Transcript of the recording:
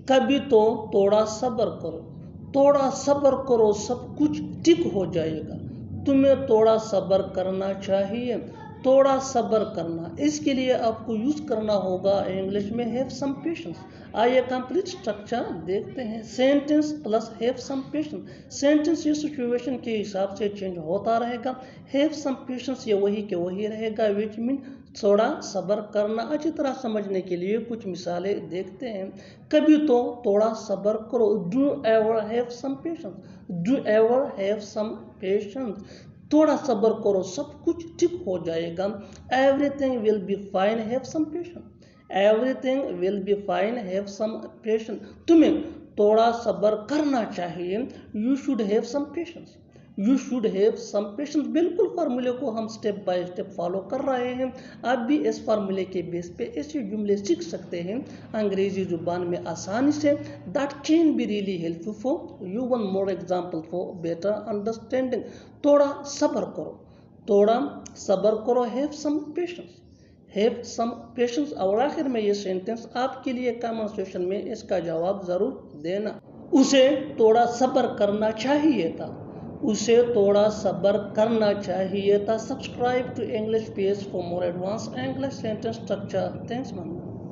कभी तो थोड़ा सब्र करो, थोड़ा सब्र करो, सब कुछ ठीक हो जाएगा। तुम्हें थोड़ा सब्र करना चाहिए, थोड़ा सब्र करना। इसके लिए आपको यूज करना होगा इंग्लिश में हैव सम पेशेंस। आइए कंप्लीट स्ट्रक्चर देखते हैं। Sentence plus have some patience. Sentence ये सिचुएशन के हिसाब से चेंज होता रहेगा। हैव सम पेशेंस ये वही के वही रहेगा, विच मीन थोड़ा सब्र करना। अच्छी तरह समझने के लिए कुछ मिसालें देखते हैं। कभी तो थोड़ा सब्र करो, do ever have some patience, do ever have some patience. थोड़ा सब्र करो, सब कुछ ठीक हो जाएगा। Everything will be fine, have some patience, everything will be fine, have some patience. तुम्हें थोड़ा सब्र करना चाहिए, you should have some patience, you should have some patience. बिल्कुल फार्मूले को हम स्टेप बाय स्टेप फॉलो कर रहे हैं। आप भी इस फार्मूले के बेस पे ऐसे जुमले सीख सकते हैं अंग्रेजी जुबान में आसानी से। That can be really helpful for you. One more example for better understanding. थोड़ा सब्र करो, थोड़ा सब्र करो, have some patience, have some patience. और आखिर में ये सेंटेंस आपके लिए कमेंट सेक्शन में इसका जवाब जरूर देना। उसे थोड़ा सब्र करना चाहिए था, उसे थोड़ा सब्र करना चाहिए था। Subscribe to English page for more advance English sentence structure. Thanks ma'am.